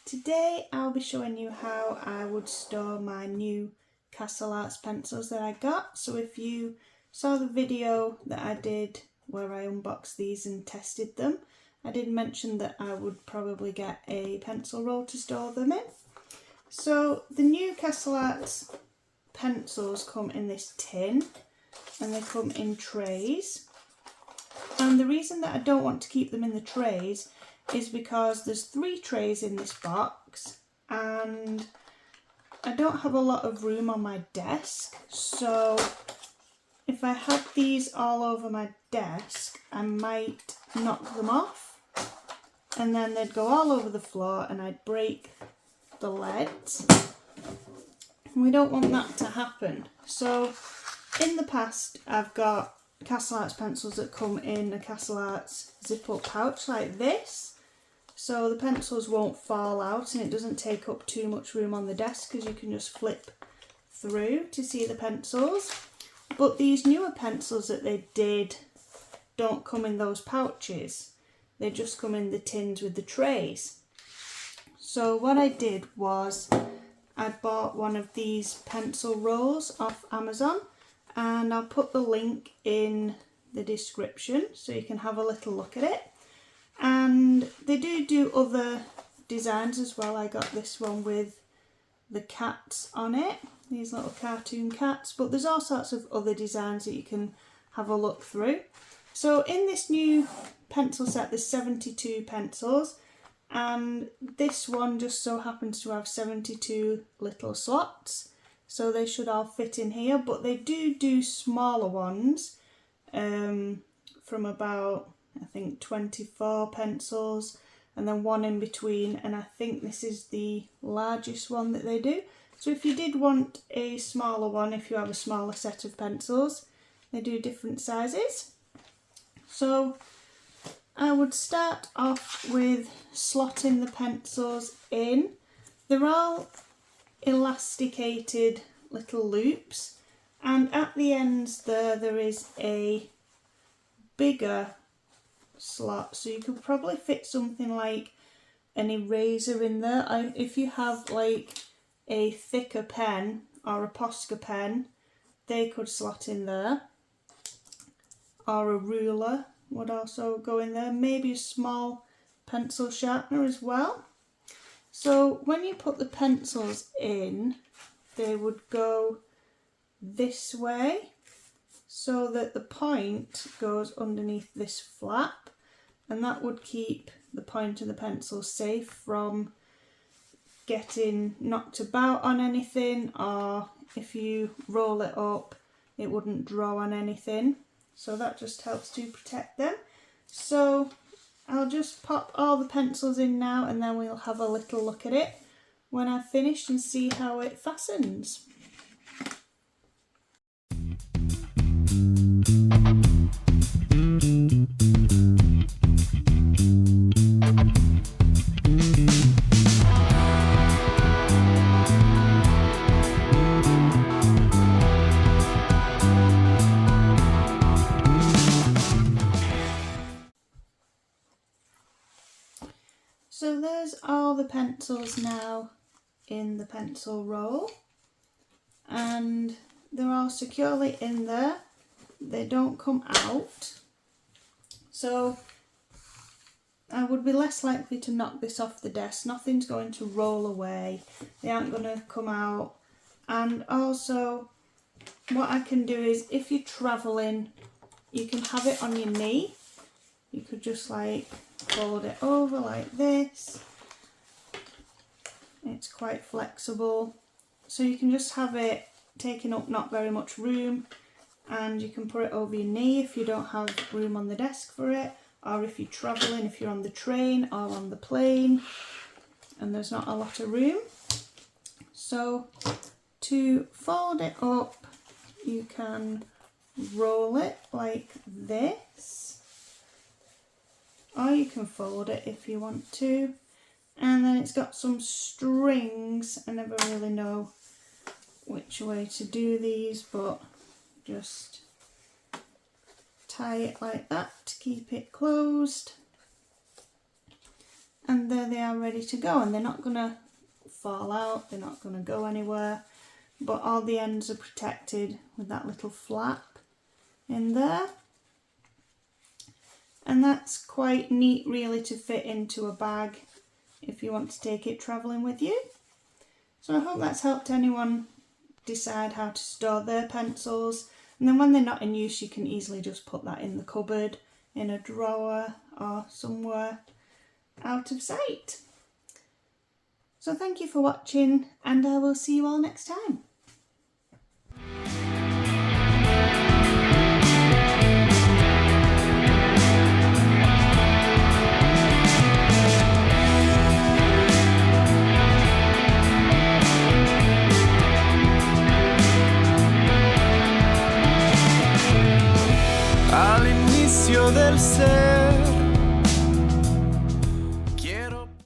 Today I'll be showing you how I would store my new Castle Arts pencils that I got. So if you saw the video that I did where I unboxed these and tested them, I did mention that I would probably get a pencil roll to store them in. So the new Castle Arts pencils come in this tin and they come in trays. And the reason that I don't want to keep them in the trays is because there's 3 trays in this box and I don't have a lot of room on my desk, so if I had these all over my desk I might knock them off and then they'd go all over the floor and I'd break the leads. We don't want that to happen. So in the past I've got Castle Arts pencils that come in a Castle Arts zip up pouch like this, so the pencils won't fall out and it doesn't take up too much room on the desk because you can just flip through to see the pencils. But these newer pencils that they did don't come in those pouches, they just come in the tins with the trays. So what I did was I bought one of these pencil rolls off Amazon, and I'll put the link in the description so you can have a little look at it. And they do other designs as well. I got this one with the cats on it, these little cartoon cats, but there's all sorts of other designs that you can have a look through. So in this new pencil set there's 72 pencils, and this one just so happens to have 72 little slots. So they should all fit in here, but they do smaller ones from about, I think, 24 pencils and then one in between, and I think this is the largest one that they do. So if you did want a smaller one, if you have a smaller set of pencils, they do different sizes. So I would start off with slotting the pencils in. They're all elasticated little loops, and at the ends there is a bigger slot, so you could probably fit something like an eraser in there. If you have like a thicker pen or a Posca pen, they could slot in there, or a ruler would also go in there, maybe a small pencil sharpener as well. So when you put the pencils in, they would go this way so that the point goes underneath this flap, and that would keep the point of the pencil safe from getting knocked about on anything, or if you roll it up it wouldn't draw on anything. So that just helps to protect them. So I'll just pop all the pencils in now and then we'll have a little look at it when I've finished and see how it fastens. So there's all the pencils now in the pencil roll, and they're all securely in there. They don't come out, so I would be less likely to knock this off the desk. Nothing's going to roll away, they aren't going to come out. And also what I can do is, if you're travelling, you can have it on your knee. You could just like fold it over like this. It's quite flexible, so you can just have it taking up not very much room, and you can put it over your knee if you don't have room on the desk for it, or if you're travelling, if you're on the train or on the plane and there's not a lot of room. So to fold it up, you can roll it like this, or you can fold it if you want to. And then it's got some strings. I never really know which way to do these, but just tie it like that to keep it closed. and there they are ready to go, and they're not going to fall out, they're not going to go anywhere, but all the ends are protected with that little flap in there. And that's quite neat really to fit into a bag if you want to take it travelling with you. So I hope that's helped anyone decide how to store their pencils, and then when they're not in use you can easily just put that in the cupboard, in a drawer or somewhere out of sight. So thank you for watching, and I will see you all next time. All'inizio del